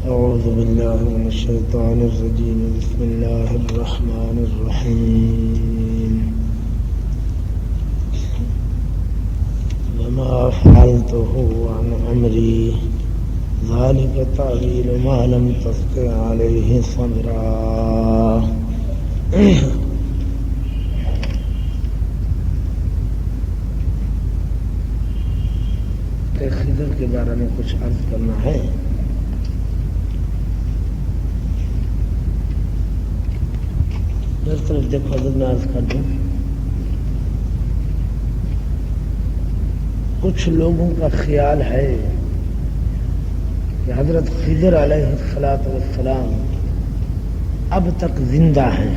أعوذ بالله من الشيطان الرجيم بسم الله الرحمن الرحيم وما فعلته عن أمري ذلك تأويل ما لم تستطع عليه صبرا. خضر کے بارے میں کچھ عرض کرنا ہے. میری طرف دیکھو، حضرت میں عرض کر دوں. کچھ لوگوں کا خیال ہے کہ حضرت خضر علیہ السلام اب تک زندہ ہیں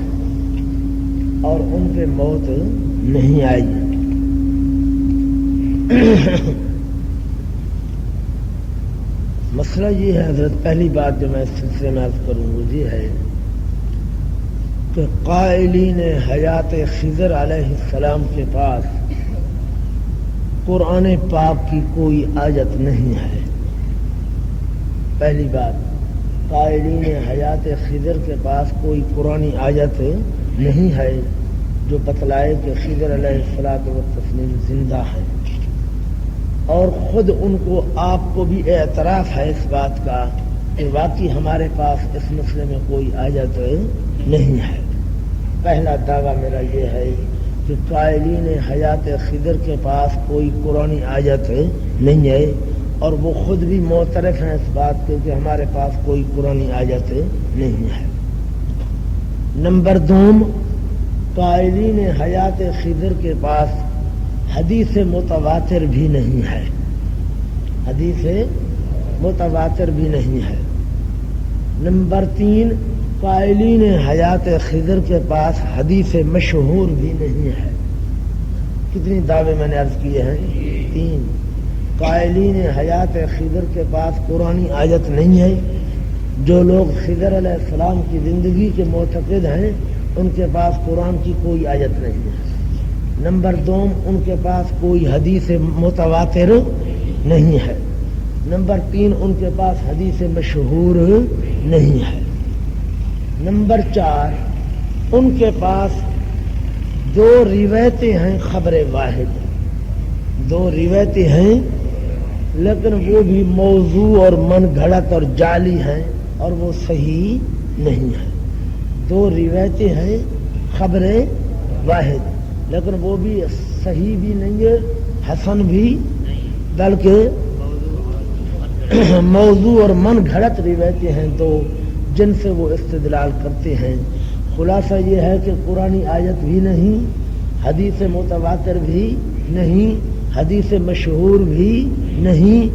اور ان پہ موت نہیں آئی. مسئلہ یہ ہے حضرت، پہلی بات جو میں اس سلسلے میں عرض کروں وہ یہ ہے کہ قائلین حیات خضر علیہ السلام کے پاس قرآن پاک کی کوئی آیت نہیں ہے. پہلی بات، قائلین حیات خضر کے پاس کوئی قرآنی آیت نہیں ہے جو بتلائے کہ خضر علیہ السلام زندہ ہے، اور خود ان کو آپ کو بھی اعتراف ہے اس بات کا کہ واقعی ہمارے پاس اس مسئلے میں کوئی آیت نہیں ہے. پہلا دعویٰ میرا یہ ہے کہ قائلین حیات خضر کے پاس کوئی قرآنی آیت نہیں ہے، اور وہ خود بھی معترف ہیں اس بات کے کہ ہمارے پاس کوئی قرآنی آیت نہیں ہے. نمبر دوم، قائلین حیات خضر کے پاس حدیث متواتر بھی نہیں ہے. حدیث متواتر بھی نہیں ہے. نمبر تین، قائلین حیات خضر کے پاس حدیث مشہور بھی نہیں ہے. کتنی دعوے میں نے عرض کیے ہیں؟ تین. قائلین حیات خضر کے پاس قرآنی آیت نہیں ہے. جو لوگ خضر علیہ السلام کی زندگی کے معتقد ہیں ان کے پاس قرآن کی کوئی آیت نہیں ہے. نمبر دوم، ان کے پاس کوئی حدیث متواتر نہیں ہے. نمبر تین، ان کے پاس حدیث مشہور نہیں ہے. نمبر چار، ان کے پاس دو روایتیں ہیں خبر واحد. دو روایتیں ہیں لیکن وہ بھی موضوع اور من گھڑت اور جعلی ہیں اور وہ صحیح نہیں ہے. دو روایتیں ہیں خبر واحد لیکن وہ بھی صحیح بھی نہیں ہے، حسن بھی، بلکہ موضوع اور من گھڑت روایتیں ہیں دو جن سے وہ استدلال کرتے ہیں. خلاصہ یہ ہے کہ قرآنی آیت بھی نہیں، حدیث متواتر بھی نہیں، حدیث مشہور بھی نہیں.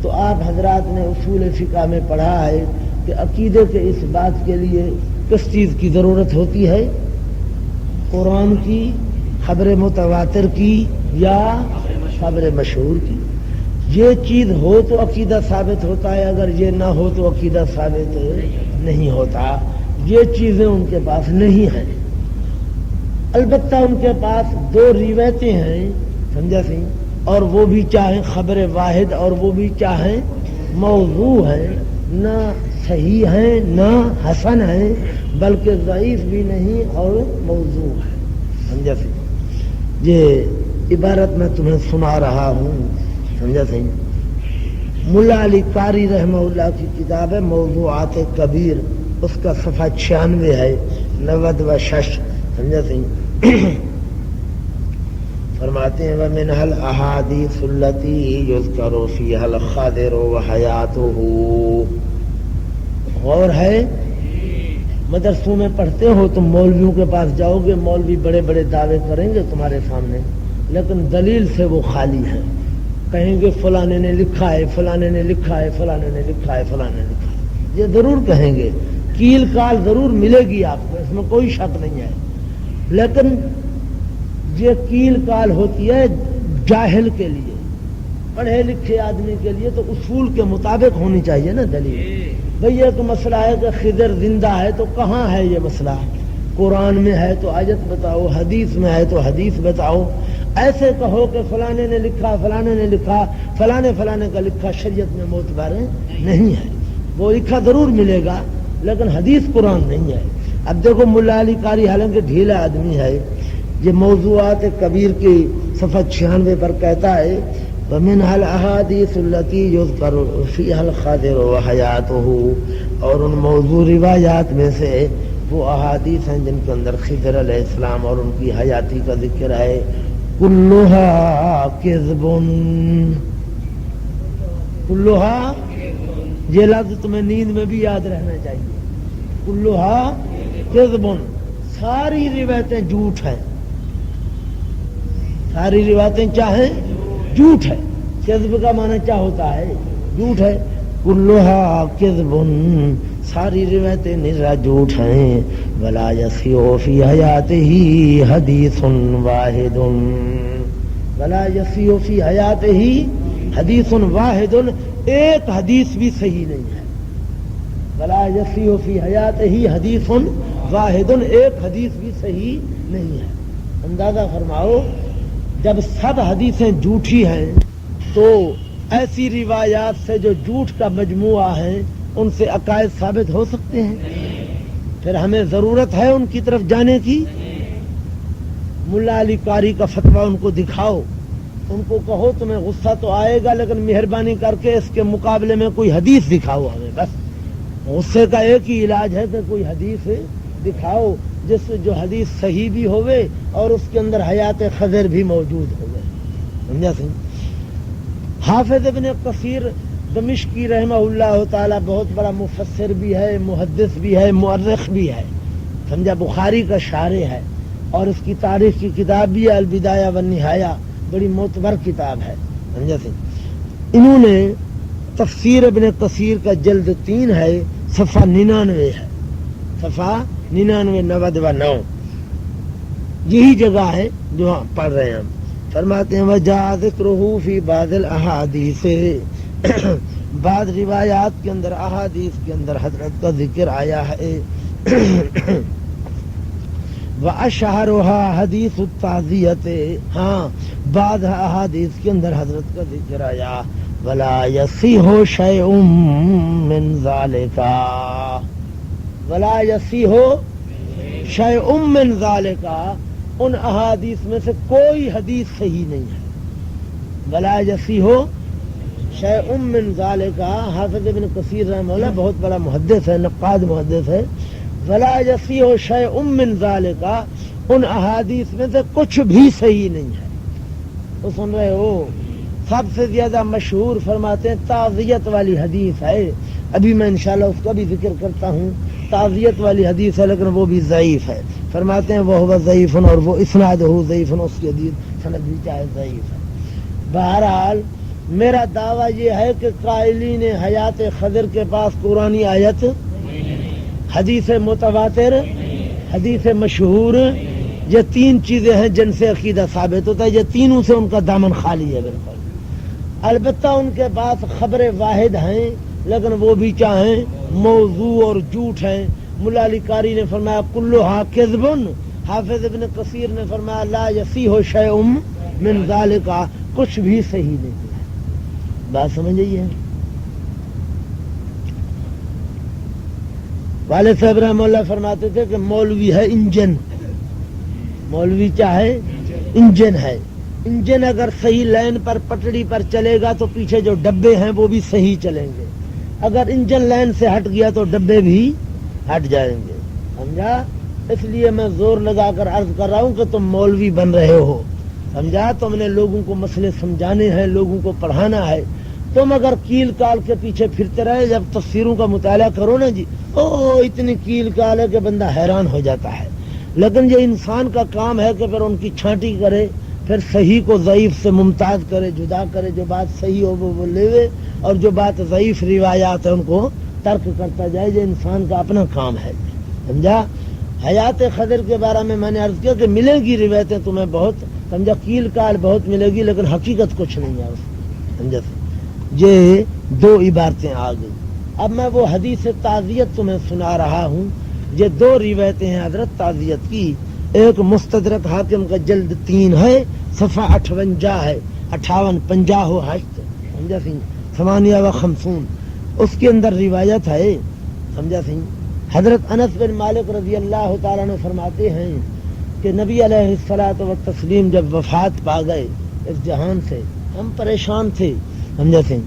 تو آپ حضرات نے اصول فقہ میں پڑھا ہے کہ عقیدے کے اس بات کے لیے کس چیز کی ضرورت ہوتی ہے؟ قرآن کی، خبر متواتر کی یا خبر مشہور کی. یہ چیز ہو تو عقیدہ ثابت ہوتا ہے، اگر یہ نہ ہو تو عقیدہ ثابت نہیں ہوتا. یہ چیزیں ان کے پاس نہیں ہیں. البتہ ان کے پاس دو روایتیں ہیں، سمجھا سی، اور وہ بھی چاہیں خبر واحد اور وہ بھی چاہیں موضوع ہیں، نہ صحیح ہیں نہ حسن ہیں، بلکہ ضعیف بھی نہیں اور موضوع ہے. سمجھا سی؟ یہ عبارت میں تمہیں سنا رہا ہوں، سمجھا سی؟ ملا علی قاری رحمہ اللہ کی کتاب ہے موضوعات کبیر، اس کا صفحہ 96 ہے، 96. سمجھا سی؟ فرماتے ہیں وَمِنْهَا الْأَحَادِيثُ الَّتِي يُذْكَرُ فِيهَا الْخَضِرُ وَحَيَاتُهُ. غور ہے؟ مدرسوں میں پڑھتے ہو تم، مولویوں کے پاس جاؤ گے، مولوی بڑے بڑے دعوے کریں گے تمہارے سامنے، لیکن دلیل سے وہ خالی ہیں. کہیں گے فلانے نے لکھا ہے، فلانے نے لکھا ہے، فلانے نے لکھا ہے، فلانے نے لکھا ہے. یہ ضرور کہیں گے، کیل کال ضرور ملے گی آپ کو، اس میں کوئی شک نہیں ہے. لیکن یہ کیل کال ہوتی ہے جاہل کے لیے، پڑھے لکھے آدمی کے لیے تو اصول کے مطابق ہونی چاہیے نا دلیل. بھئی یہ تو مسئلہ ہے کہ خضر زندہ ہے تو کہاں ہے یہ مسئلہ؟ قرآن میں ہے تو آیت بتاؤ، حدیث میں ہے تو حدیث بتاؤ. ایسے کہو کہ فلانے نے لکھا، فلانے نے لکھا، فلانے کا لکھا، شریعت میں معتبر نہیں ہے. وہ لکھا ضرور ملے گا لیکن حدیث قرآن نہیں ہے. اب دیکھو ملا علی قاری حالانکہ ڈھیلا آدمی ہے، یہ موضوعات کبیر کی صفحہ 96 پر کہتا ہے وَمِنْهَا الْأَحَادِيثُ الَّتِي يُذْكَرُ فِيهَا الْخَضِرُ وَحَيَاتُهُ، اور ان موضوع روایات میں سے وہ احادیث ہیں جن کے اندر خضر علیہ السلام اور ان کی حیاتی کا ذکر ہے. كُلُّهَا كِذْبٌ، كُلُّهَا یہ لفظ تمہیں نیند میں بھی یاد رہنا چاہیے. كُلُّهَا كِذْبٌ، ساری روایتیں جھوٹ ہیں. ساری روایتیں کیا ہیں؟ جھوٹ ہے. کذب کا معنی کیا ہوتا ہے؟ جھوٹ ہے. کلھا کذب، ساری روایتیں نرا جھوٹ ہیں. ولا یصیح فی حیاتہ حدیث واحد، ولا یصیح فی حیاتہ حدیث واحد، ایک حدیث بھی صحیح نہیں ہے. ولا یصیح فی حیاتہ حدیث واحد، ایک حدیث بھی صحیح نہیں ہے. اندازہ فرماؤ جب سب حدیثیں جھوٹی ہیں تو ایسی روایات سے جو جھوٹ کا مجموعہ ہیں ان سے عقائد ثابت ہو سکتے ہیں؟ پھر ہمیں ضرورت ہے ان کی طرف جانے کی. ملا علی قاری کا فتویٰ ان کو دکھاؤ، ان کو کہو تمہیں غصہ تو آئے گا لیکن مہربانی کر کے اس کے مقابلے میں کوئی حدیث دکھاؤ ہمیں. بس غصے کا ایک ہی علاج ہے کہ کوئی حدیث دکھاؤ جس جو حدیث صحیح بھی ہوئے اور اس کے اندر حیات خضر بھی موجود ہوئے. سمجھا سی؟ حافظ ابن کثیر دمشقی رحمہ اللہ تعالی بہت بڑا مفسر بھی ہے، محدث بھی ہے، مؤرخ بھی ہے. سمجھا؟ بخاری کا شارح ہے اور اس کی تاریخ کی کتاب بھی ہے البدایہ والنہایہ، بڑی معتبر کتاب ہے. سمجھا سی؟ انہوں نے تفسیر ابن کثیر کا جلد 3 ہے، صفحہ 99 ہے، صفحہ 99 90 یہی جگہ ہے جو پڑھ رہے ہیں ہم. فرماتے ہیں وجاء ذکرہ فی بعض الاحادیث، بعض روایات کے اندر احادیث کے اندر حضرت کا ذکر آیا ہے. واشہرها حدیث التعزیت، ہاں بعض احادیث کے اندر حضرت کا ذکر آیا. ولا یصیح شیء من ذالک، ولا یصیح شیء من ذالک، ان احادیث میں سے کوئی حدیث صحیح نہیں ہے. ولا یصیح شیء من ذالک، حافظ ابن کثیر رحمہ اللہ بہت بڑا محدث ہے، نقاد محدث ہے. ولا یصیح شیء من ذالک، ان احادیث میں سے کچھ بھی صحیح نہیں ہے. تو سن رہے ہو، سب سے زیادہ مشہور فرماتے ہیں تعزیت والی حدیث ہے. ابھی میں انشاءاللہ اس کا بھی ذکر کرتا ہوں. تعزیت والی حدیث ہے لیکن وہ بھی ضعیف ہے. فرماتے ہیں وہ ضعیف، اور وہ اسنادہ ضعیف، اس کی حدیث سند بھی چاہے ضعیف ہے. بہرحال میرا دعویٰ یہ ہے کہ قائلین حیات خضر کے پاس قرآنی آیت، حدیث متواتر، حدیث مشہور، یہ 3 چیزیں ہیں جن سے عقیدہ ثابت ہوتا ہے. یہ تینوں سے ان کا دامن خالی ہے بالکل. البتہ ان کے پاس خبر واحد ہیں لیکن وہ بھی کیا ہیں؟ موضوع اور جھوٹ ہیں. ملا علی قاری نے فرمایا کلھا کذب، حافظ ابن کثیر نے فرمایا لا یصیح شیء من ذالک، کچھ بھی صحیح نہیں ہے. بات سمجھئیے؟ والد صاحب رحمہ اللہ فرماتے تھے کہ مولوی ہے انجن. مولوی کیا ہے؟ انجن ہے. انجن اگر صحیح لائن پر پٹڑی پر چلے گا تو پیچھے جو ڈبے ہیں وہ بھی صحیح چلیں گے. اگر انجن لائن سے ہٹ گیا تو ڈبے بھی ہٹ جائیں گے. سمجھا؟ اس لیے میں زور لگا کر عرض کر رہا ہوں کہ تم مولوی بن رہے ہو. سمجھا؟ تم نے لوگوں کو مسئلے سمجھانے ہیں، لوگوں کو پڑھانا ہے. تم اگر کیل کال کے پیچھے پھرتے رہے، جب تفسیروں کا مطالعہ کرو نا جی، او اتنی کیل کال ہے کہ بندہ حیران ہو جاتا ہے. لیکن یہ انسان کا کام ہے کہ پھر ان کی چھانٹی کرے، پھر صحیح کو ضعیف سے ممتاز کرے، جدا کرے. جو بات صحیح ہو وہ لے، اور جو بات ضعیف روایات ہے ان کو ترک کرتا جائے. یہ انسان کا اپنا کام ہے. سمجھا؟ حیات خضر کے بارے میں نے عرض کیا کہ ملے گی روایتیں تمہیں بہت، سمجھا، کیل کال بہت ملے گی لیکن حقیقت کچھ نہیں ہے. سمجھا؟ یہ 2 عبارتیں آ گئی. اب میں وہ حدیث تعزیت تمہیں سنا رہا ہوں. یہ 2 روایتیں ہیں حضرت تعزیت کی. ایک مستدرک حاکم کا جلد 3 ہے، صفحہ 58 ہے، 58 50 8، سمجھا سی، 58 و 50. اس کے اندر روایت ہے، سمجھا سی، حضرت انس بن مالک رضی اللہ تعالیٰ عنہ فرماتے ہیں کہ نبی علیہ الصلوۃ والتسلیم جب وفات پا گئے اس جہان سے، ہم پریشان تھے، سمجھا سی۔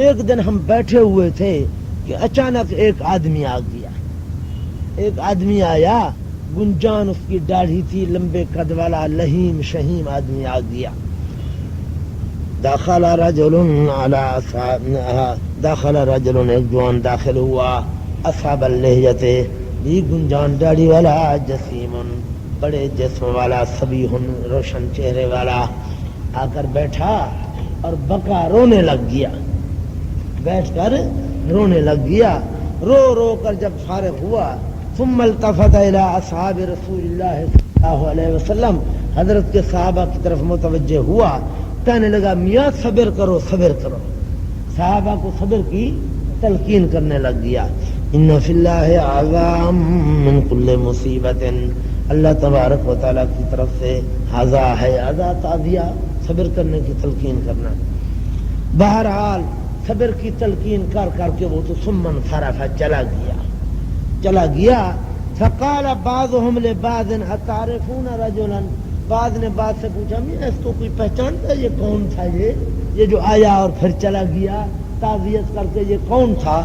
ایک دن ہم بیٹھے ہوئے تھے کہ اچانک ایک آدمی آ گیا، ایک آدمی آیا، گنجان اس کی داڑھی تھی، لمبے قد والا لہیم شہیم آدمی آ گیا۔ داخل رجل ایک جوان داخل ہوا، اصحاب اللحیت، بھی گنجان داڑھی والا، جسیم بڑے جسم والا، صبیح روشن چہرے والا، آ کر بیٹھا اور بکا رونے لگ گیا، بیٹھ کر رونے لگ گیا، رو رو کر جب فارغ ہوا، ثم التفت الى اصحاب رسول اللہ صلی اللہ علیہ وسلم، حضرت کے صحابہ کی طرف متوجہ ہوا، کہنے لگا میاں صبر کرو صبر کرو، صحابہ کو صبر کی تلقین کرنے لگ گیا۔ ان فی اللہ اعظم من کل مصیبت، اللہ تبارک و تعالیٰ کی طرف سے عزا ہے، عزا تعزیہ، صبر کرنے کی تلقین کرنا۔ بہرحال صبر کی تلقین کر کر کے وہ تو ثم انصرف، چلا گیا۔ فقال بعضهم لبعض اتعرفون رجلا، بعض نے بعض سے پوچھا میں اس کو کوئی پہچانتا ہے، یہ کون تھا، یہ جو آیا اور پھر چلا گیا تعزیت کر کے، یہ کون تھا؟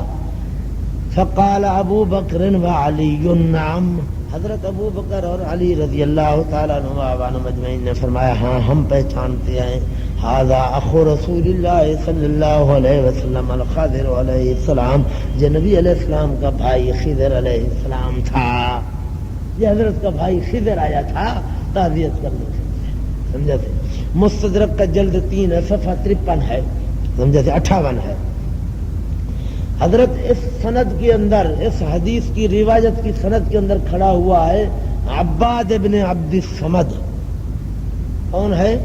فقال ابو بکر وعلی، نعم، حضرت ابو بکر اور علی رضی اللہ تعالیٰ عنہ مجمعین نے فرمایا ہاں ہم پہچانتے ہیں، ھذا اخو رسول اللہ صلی اللہ علیہ وسلم الخضر علیہ السلام، یہ نبی علیہ السلام کا بھائی خضر علیہ السلام تھا، یہ حضرت کا بھائی خضر آیا تھا تعزیت کرنے سے، سمجھا تھے۔ مستدرک کا جلد 3 ہے، صفحہ 53 ہے، سمجھا تھے، 58 ہے۔ حضرت اس سند کے اندر، اس حدیث کی روایت کی سند کے اندر کھڑا ہوا ہے عباد ابن عبد الصمد۔ کون ہے؟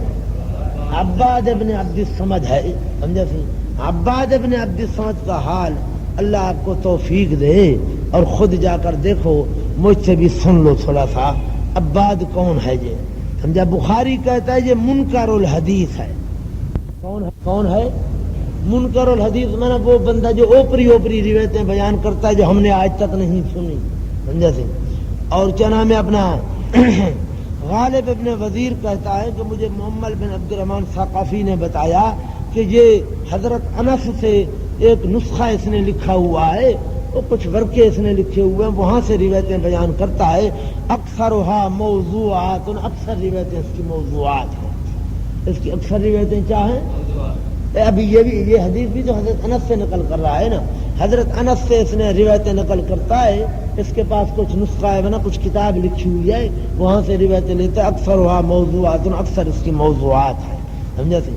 عباد ابن عبد الصمد ہے، سمجھا سی۔ عباد ابن عبد الصمد کا حال اللہ آپ کو توفیق دے اور خود جا کر دیکھو، مجھ سے بھی سن لو تھوڑا سا عباد کون ہے یہ، سمجھا۔ بخاری کہتا ہے یہ منکر الحدیث ہے۔ کون ہے منکر الحدیث؟ میں نے وہ بندہ جو اوپری روایتیں بیان کرتا ہے جو ہم نے آج تک نہیں سنی، سمجھا سی۔ اور کیا نام ہے اپنا غالب ابن وزیر کہتا ہے کہ مجھے محمد بن عبد الرحمن ثقفی نے بتایا کہ یہ حضرت انس سے ایک نسخہ اس نے لکھا ہوا ہے، وہ کچھ ورقے اس نے لکھے ہوئے ہیں، وہاں سے روایتیں بیان کرتا ہے۔ اکثرها موضوعات، اکثر روایتیں اس کی موضوعات ہیں، اس کی اکثر روایتیں کیا ہیں؟ ابھی یہ حدیث بھی جو حضرت انس سے نقل کر رہا ہے نا، حضرت انس سے اس نے روایتیں نقل کرتا ہے، اس کے پاس کچھ نسخہ ہے نا، کچھ کتاب لکھی ہوئی ہے، وہاں سے روایتیں لیتا ہے۔ اکثرها موضوعات، اکثر اس کی موضوعات ہیں، سمجھا سی۔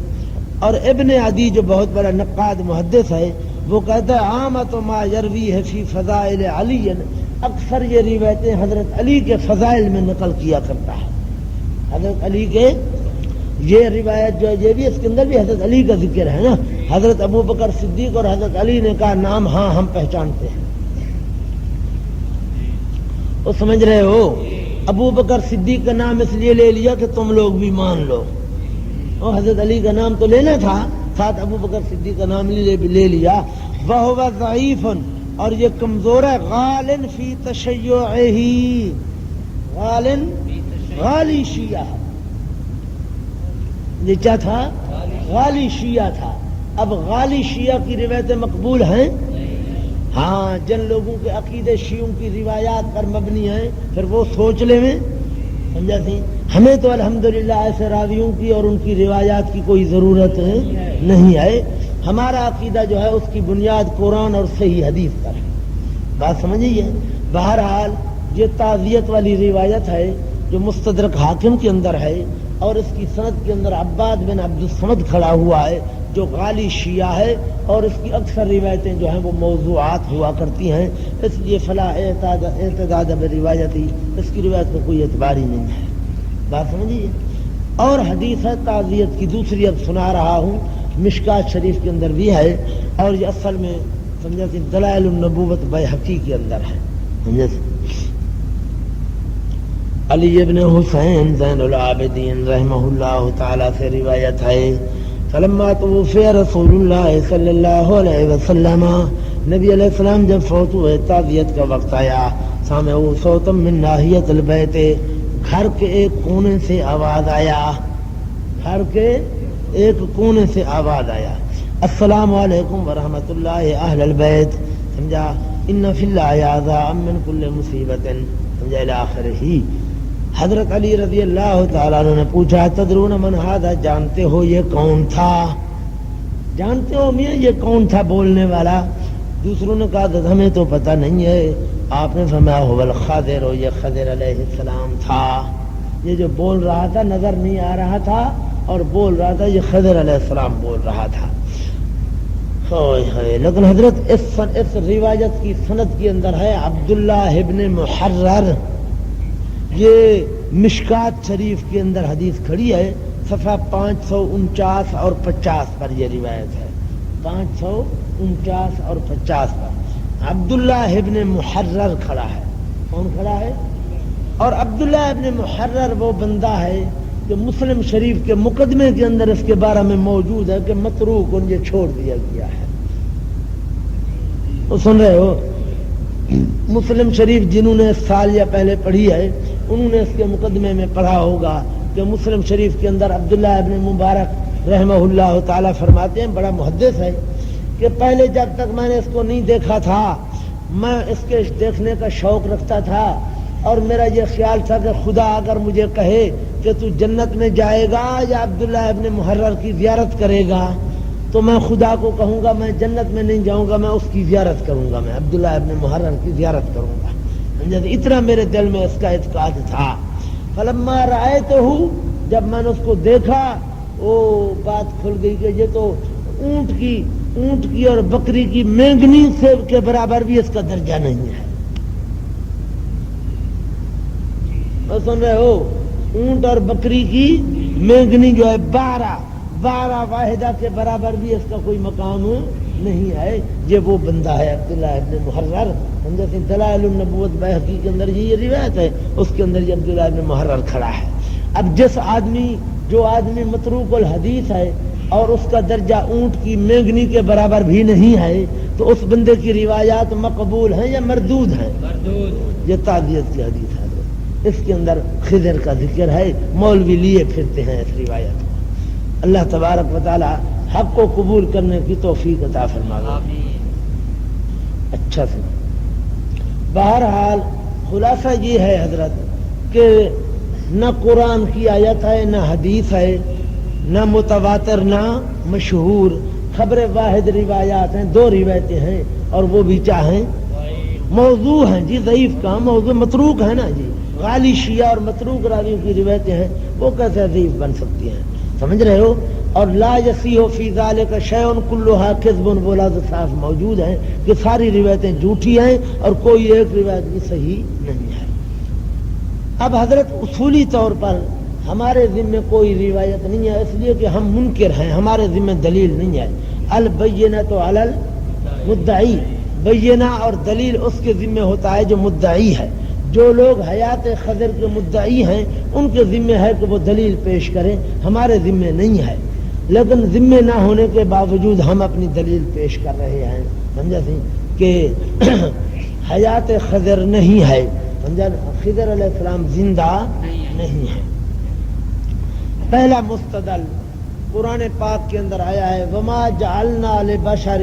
اور ابن عدی جو بہت بڑا نقاد محدث ہے، وہ کہتا ہے عامۃ ما یرویہ فی فضائل علی، اکثر یہ روایتیں حضرت علی کے فضائل میں نقل کیا کرتا ہے، حضرت علی کے یہ روایت جو ہے یہ بھی اس کے اندر بھی حضرت علی کا ذکر ہے نا، حضرت ابو بکر صدیق اور حضرت علی نے کہا نام ہاں ہم پہچانتے ہیں، وہ سمجھ رہے ہو، ابو بکر صدیق کا نام اس لیے لے لیا کہ تم لوگ بھی مان لو، اور حضرت علی کا نام تو لینا تھا، ساتھ ابو بکر صدیق کا نام لے لیا۔ وَهُوَ ضَعِيفٌ، اور یہ کمزور ہے، غالن فی تشیعہ، غالی شیعہ، یہ کیا تھا؟ غالی شیعہ تھا۔ اب غالی شیعہ کی روایتیں مقبول ہیں؟ ہاں، جن لوگوں کے عقیدے شیعوں کی روایات پر مبنی ہیں، پھر وہ سوچ لے میں، سمجھا سی۔ ہمیں تو الحمدللہ ایسے راویوں کی اور ان کی روایات کی کوئی ضرورت نہیں ہے، ہمارا عقیدہ جو ہے اس کی بنیاد قرآن اور صحیح حدیث پر ہے، بات سمجھیے۔ بہرحال یہ تعزیت والی روایت ہے جو مستدرک حاکم کے اندر ہے، اور اس کی سند کے اندر عباد بن عبد الصمد کھڑا ہوا ہے جو غالی شیعہ ہے، اور اس کی اکثر روایتیں جو ہیں وہ موضوعات ہوا کرتی ہیں، اس لیے فلا اعتداد بروایتی، اس کی روایت میں کوئی اعتبار ہی نہیں ہے، بات سمجھیے۔ اور حدیث ہے تعزیت کی دوسری اب سنا رہا ہوں، مشکات شریف کے اندر بھی ہے، اور یہ اصل میں سمجھا کہ دلائل النبوت بیہقی کے اندر ہے، سمجھا۔ علی ابن حسین زین العابدین رحمہ اللہ تعالی سے روایت ہے فلما توفی رسول اللہ صلی اللہ علیہ وسلم، نبی علیہ السلام جب فوت ہوئے، تعزیت کا وقت آیا، سامعوا صوتا من ناحیۃ البیت، گھر کے ایک کونے سے آواز آیا، گھر کے ایک کونے سے آواز آیا، السلام علیکم ورحمۃ اللہ اہل البیت، سمجھا، ان فی اللہ عذاب من کل مصیبت، سمجھا الی آخرہ۔ حضرت علی رضی اللہ تعالیٰ عنہ نے پوچھا تدرون من ھذا، جانتے ہو یہ کون تھا؟ جانتے ہو میاں یہ کون تھا بولنے والا؟ دوسروں نے کہا ہمیں تو پتہ نہیں ہے۔ آپ نے فرمایا هو الخضر، یہ خضر علیہ السلام تھا، یہ جو بول رہا تھا نظر نہیں آ رہا تھا اور بول رہا تھا، یہ خضر علیہ السلام بول رہا تھا۔ لیکن حضرت اس روایت کی سند کے اندر ہے عبداللہ ابن محرر، یہ مشکات شریف کے اندر حدیث کھڑی ہے، صفحہ 549 اور 50 پر یہ روایت ہے، 549 اور 50 پر عبداللہ ابن محرر کھڑا ہے۔ کون کھڑا ہے؟ اور عبداللہ ابن محرر وہ بندہ ہے کہ مسلم شریف کے مقدمے کے اندر اس کے بارے میں موجود ہے کہ متروک، ان یہ چھوڑ دیا گیا ہے۔ وہ سن رہے ہو؟ مسلم شریف جنہوں نے سال یا پہلے پڑھی ہے انہوں نے اس کے مقدمے میں پڑھا ہوگا کہ مسلم شریف کے اندر عبداللہ ابن مبارک رحمہ اللہ تعالیٰ فرماتے ہیں، بڑا محدث ہے، کہ پہلے جب تک میں نے اس کو نہیں دیکھا تھا میں اس کے دیکھنے کا شوق رکھتا تھا، اور میرا یہ خیال تھا کہ خدا اگر مجھے کہے کہ تو جنت میں جائے گا یا عبداللہ ابن محرر کی زیارت کرے گا تو میں خدا کو کہوں گا میں جنت میں نہیں جاؤں گا، میں اس کی زیارت کروں گا، میں عبداللہ ابن محرر کی زیارت کروں گا۔ اتنا میرے دل میں اس کا اعتقاد تھا۔ فلما رأیتہ، جب میں نے اس کو دیکھا وہ بات کھل گئی کہ یہ تو اونٹ کی اور بکری کی مینگنی سے کے برابر بھی اس کا درجہ نہیں ہے۔ سن رہے ہو؟ اونٹ اور بکری کی مینگنی جو ہے 12 واحدہ کے برابر بھی اس کا کوئی مقام نہیں ہے۔ یہ وہ بندہ ہے عبداللہ ابن محرر، جیسے دلائل النبوت بہقی کے اندر یہ روایت ہے، اس کے اندر یہ عبداللہ ابن محرر کھڑا ہے۔ اب جو آدمی متروک الحدیث ہے اور اس کا درجہ اونٹ کی مینگنی کے برابر بھی نہیں ہے تو اس بندے کی روایات مقبول ہیں یا مردود ہیں؟ یہ تعزیت کی حدیث ہے، اس کے اندر خضر کا ذکر ہے، مولوی لیے پھرتے ہیں اس روایت کو۔ اللہ تبارک و تعالی حق کو قبول کرنے کی توفیق عطا فرمائے۔ اچھا سے بہرحال خلاصہ یہ ہے حضرت کہ نہ قرآن کی آیت ہے، نہ حدیث ہے، نہ متواتر، نہ مشہور، خبر واحد روایات ہیں، 2 روایتیں ہیں اور وہ بھی چاہیں موضوع ہیں جی، ضعیف کا موضوع متروک ہے نا جی، غالی شیعہ اور متروک راویوں کی روایتیں ہیں، وہ کیسے ضعیف بن سکتی ہیں؟ سمجھ رہے ہو؟ اور لا یصیح فی ذلک شیء کلھا کذب، وہ لفظ صاف موجود ہیں کہ ساری روایتیں جھوٹی ہیں اور کوئی ایک روایت بھی صحیح نہیں ہے۔ اب حضرت اصولی طور پر ہمارے ذمہ کوئی روایت نہیں ہے، اس لیے کہ ہم منکر ہیں، ہمارے ذمہ دلیل نہیں ہے۔ البینۃ علی المدعی، بینہ اور دلیل اس کے ذمہ ہوتا ہے جو مدعی ہے۔ جو لوگ حیات خضر کے مدعی ہیں ان کے ذمہ ہے کہ وہ دلیل پیش کریں، ہمارے ذمہ نہیں ہے، لیکن ذمہ نہ ہونے کے باوجود ہم اپنی دلیل پیش کر رہے ہیں، سمجھا سی کہ حیات خضر نہیں ہے، سمجھا، خضر علیہ السلام زندہ نہیں ہے۔ پہلا مستدل قرآن پاک کے اندر آیا ہے وما جعلنا لبشر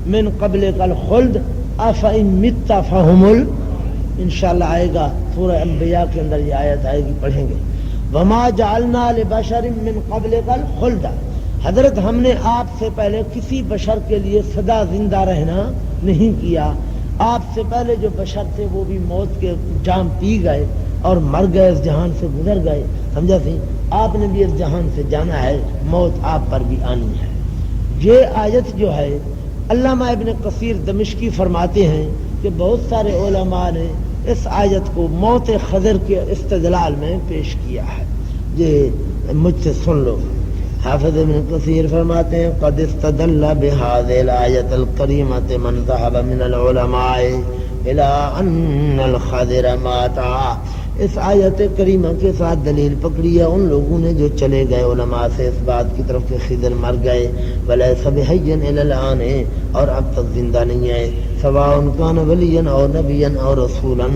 من قبلک الخلد افإن مت فهم انشاءاللہ آئے گا سورہ انبیاء کے اندر یہ آیت آئے گی، پڑھیں گے۔ وما جعلنا لبشر من قبلک الخلد، حضرت ہم نے آپ سے پہلے کسی بشر کے لیے سدا زندہ رہنا نہیں کیا۔ آپ سے پہلے جو بشر تھے وہ بھی موت کے جام پی گئے اور مر گئے، اس جہان سے گزر گئے، سمجھا سی؟ آپ نے بھی اس جہان سے جانا ہے، موت آپ پر بھی آنی ہے۔ یہ آیت جو ہے علامہ ابن کثیر دمشقی فرماتے ہیں کہ بہت سارے علماء نے اس آیت کو موت خضر کے استدلال میں پیش کیا ہے، یہ مجھ سے سن لو۔ حافظ ابن کثیر فرماتے ہیں قد استدل بهذه الآیت الکریمۃ من ذهب من العلماء الى ان الخضر مات اس آیت کریمہ کے ساتھ دلیل پکڑی ہے ان لوگوں نے جو چلے گئے علماء سے اس بات کی طرف کہ خضر مر گئے وَلَيْسَ بِحَيٍّ إِلَى الْآنِ اور اب تک زندہ نہیں ہے سواء كان ولیًا اور نبیًا اور رسولا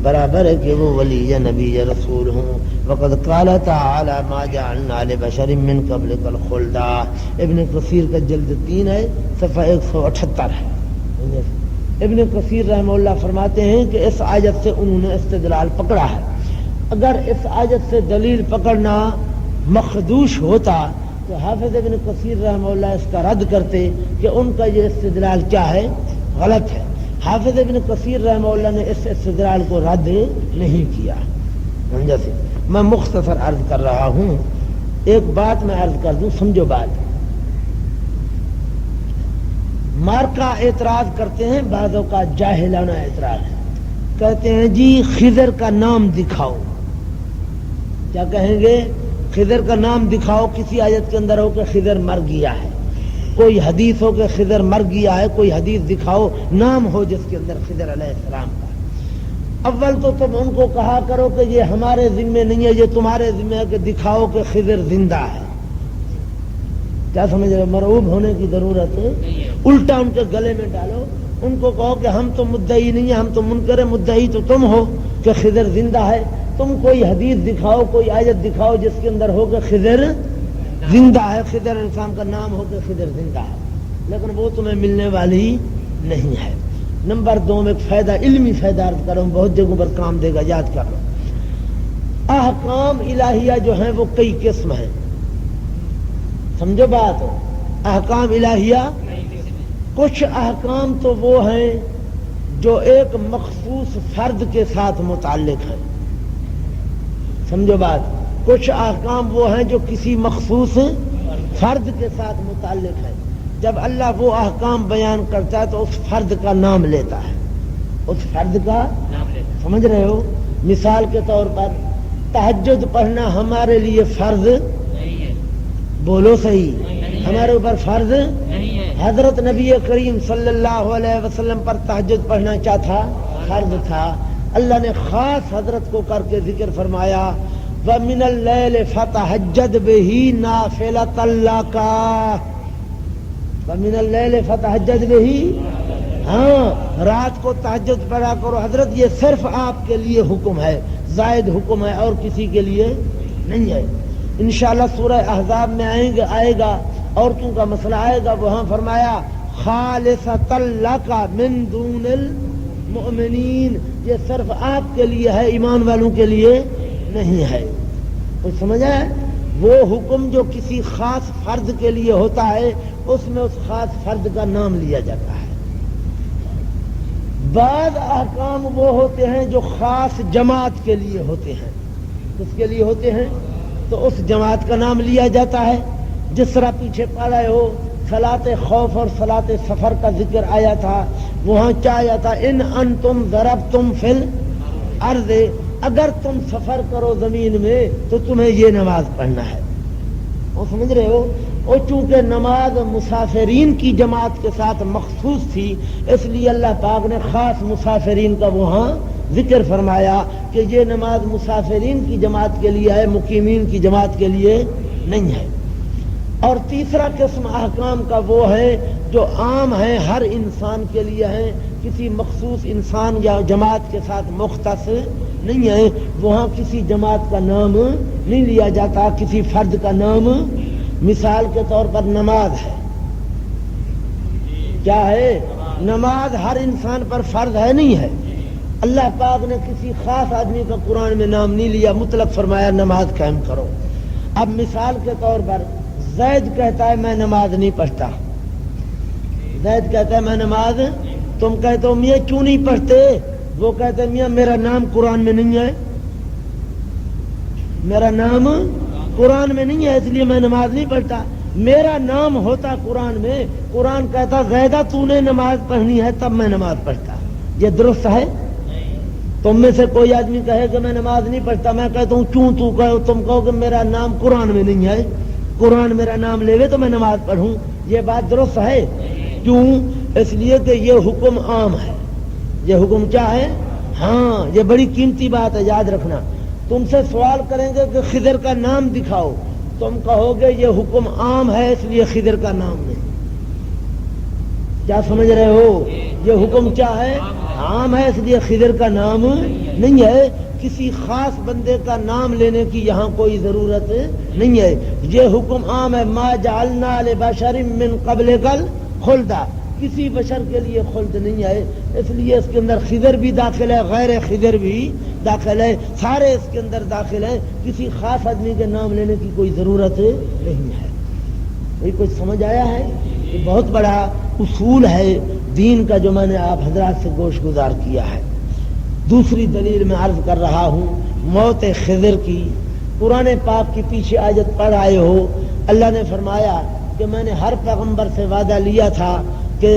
برابر ہے کہ وہ ولی یا نبی یا رسول ہوں وقد قال تعالی ما جعلنا لبشر من قبلك الخلد ابن کثیر کا جلد 3 ہے صفحہ 178 ہے ابن کثیر رحمہ اللہ فرماتے ہیں کہ اس آیت سے انہوں نے استدلال پکڑا ہے اگر اس آیت سے دلیل پکڑنا مخدوش ہوتا تو حافظ ابن کثیر رحمہ اللہ اس کا رد کرتے کہ ان کا یہ استدلال کیا ہے غلط ہے حافظ ابن کثیر رحمہ اللہ نے اس استدلال کو رد نہیں کیا جیسے میں مختصر عرض کر رہا ہوں ایک بات میں عرض کر دوں سمجھو بات مارکا اعتراض کرتے ہیں بعضوں کا جاہلانہ اعتراض ہے کہتے ہیں جی خضر کا نام دکھاؤ کیا کہیں گے خضر کا نام دکھاؤ کسی آیت کے اندر ہو کہ خضر مر گیا ہے کوئی حدیث ہو کہ خضر مر گیا ہے کوئی حدیث دکھاؤ نام ہو جس کے اندر خضر علیہ السلام کا اول تو تم ان کو کہا کرو کہ یہ ہمارے ذمے نہیں ہے یہ تمہارے ذمے ہے کہ دکھاؤ کہ خضر زندہ ہے کیا سمجھ رہے مرعوب ہونے کی ضرورت الٹا ان کے گلے میں ڈالو ان کو کہو کہ ہم تو مدعی نہیں ہیں ہم تو منکر مدعی تو تم ہو کہ خضر زندہ ہے تم کوئی حدیث دکھاؤ کوئی آیت دکھاؤ جس کے اندر ہو کہ خضر زندہ ہے خضر انسان کا نام ہو کہ خضر زندہ ہے لیکن وہ تمہیں ملنے والی نہیں ہے نمبر 2 میں ایک فائدہ علمی فائدہ عرض کروں بہت جگہوں پر کام دے گا یاد کر لو احکام الہیہ جو ہیں وہ کئی قسم ہیں سمجھو بات احکام الہیہ کچھ احکام تو وہ ہیں جو ایک مخصوص فرد کے ساتھ متعلق ہے سمجھو بات کچھ احکام وہ ہیں جو کسی مخصوص فرد کے ساتھ متعلق ہے جب اللہ وہ احکام بیان کرتا ہے تو اس فرد کا نام لیتا ہے اس فرد کا سمجھ رہے ہو مثال کے طور پر تہجد پڑھنا ہمارے لیے فرض بولو صحیح ہمارے اوپر فرض حضرت نبی کریم صلی اللہ علیہ وسلم پر تہجد پڑھنا کیا تھا فرض تھا اللہ نے خاص حضرت کو کر کے ذکر فرمایا وَمِنَ اللَّيْلِ فَتَهَجَّدْ بِهِ نَافِلَةً لَكَ وَمِنَ اللَّيْلِ فَتَهَجَّدْ بِهِ ہاں رات کو تہجد پڑھا کرو حضرت یہ صرف آپ کے لیے حکم ہے زائد حکم ہے اور کسی کے لیے نہیں ہے انشاءاللہ سورہ احزاب میں آئے گا عورتوں کا مسئلہ آئے گا وہاں فرمایا خالصۃ لک من دون المؤمنین یہ صرف آپ کے لیے ہے ایمان والوں کے لیے نہیں ہے کچھ سمجھا ہے وہ حکم جو کسی خاص فرد کے لیے ہوتا ہے اس میں اس خاص فرد کا نام لیا جاتا ہے بعض احکام وہ ہوتے ہیں جو خاص جماعت کے لیے ہوتے ہیں کس کے لیے ہوتے ہیں تو اس جماعت کا نام لیا جاتا ہے جس طرح پیچھے پڑھے ہو صلاۃ خوف اور صلاۃ سفر کا ذکر آیا تھا وہاں کیا آیا تھا ان انتم ضربتم فی الارض اگر تم سفر کرو زمین میں تو تمہیں یہ نماز پڑھنا ہے وہ سمجھ رہے ہو اور چونکہ نماز مسافرین کی جماعت کے ساتھ مخصوص تھی اس لیے اللہ پاک نے خاص مسافرین کا وہاں ذکر فرمایا کہ یہ نماز مسافرین کی جماعت کے لیے ہے مقیمین کی جماعت کے لیے نہیں ہے اور تیسرا قسم احکام کا وہ ہے جو عام ہیں ہر انسان کے لیے ہیں کسی مخصوص انسان یا جماعت کے ساتھ مختص نہیں ہے وہاں کسی جماعت کا نام نہیں لیا جاتا کسی فرد کا نام مثال کے طور پر نماز ہے کیا ہے نماز ہر انسان پر فرض ہے نہیں ہے اللہ پاک نے کسی خاص آدمی کا قرآن میں نام نہیں لیا مطلق فرمایا نماز قائم کرو اب مثال کے طور پر زید کہتا ہے میں نماز نہیں پڑھتا زید کہتا ہے میں نماز تم کہتے ہو میاں کیوں نہیں پڑھتے وہ کہتے ہیں میاں میرا نام قرآن میں نہیں ہے میرا نام قرآن میں نہیں ہے اس لیے میں نماز نہیں پڑھتا میرا نام ہوتا قرآن میں قرآن کہتا زیدہ تو نے نماز پڑھنی ہے تب میں نماز پڑھتا یہ درست ہے تم میں سے کوئی آدمی کہے کہ میں نماز نہیں پڑھتا میں کہتا ہوں کیوں تو کہو تم کہو کہ میرا نام قرآن میں نہیں ہے قرآن میرا نام لے تو میں نماز پڑھوں یہ بات درست ہے کیوں اس لیے کہ یہ حکم عام ہے یہ حکم کیا ہے ہاں یہ بڑی قیمتی بات ہے یاد رکھنا تم سے سوال کریں گے کہ خضر کا نام دکھاؤ، تم کہو گے یہ حکم عام ہے اس لیے خضر کا نام نہیں۔ کیا سمجھ رہے ہو؟ یہ حکم کیا ہے؟ عام ہے اس لیے خضر کا نام نہیں ہے۔ کسی خاص بندے کا نام لینے کی یہاں کوئی ضرورت نہیں ہے۔ یہ حکم عام ہے، ما جعلنا لبشر من قبلک الخلد، کسی بشر کے لیے خلد نہیں ہے، اس لیے اس کے اندر خضر بھی داخل ہے، غیر خضر بھی داخل ہے، سارے اس کے اندر داخل ہیں۔ کسی خاص آدمی کے نام لینے کی کوئی ضرورت نہیں ہے۔ یہ کچھ سمجھ آیا ہے؟ یہ بہت بڑا اصول ہے دین کا جو میں نے آپ حضرات سے گوش گزار کیا ہے۔ دوسری دلیل میں عرض کر رہا ہوں موت خضر کی۔ قرآن پاک کی پیچھے آیت پڑھ آئے ہو، اللہ نے فرمایا کہ میں نے ہر پیغمبر سے وعدہ لیا تھا کہ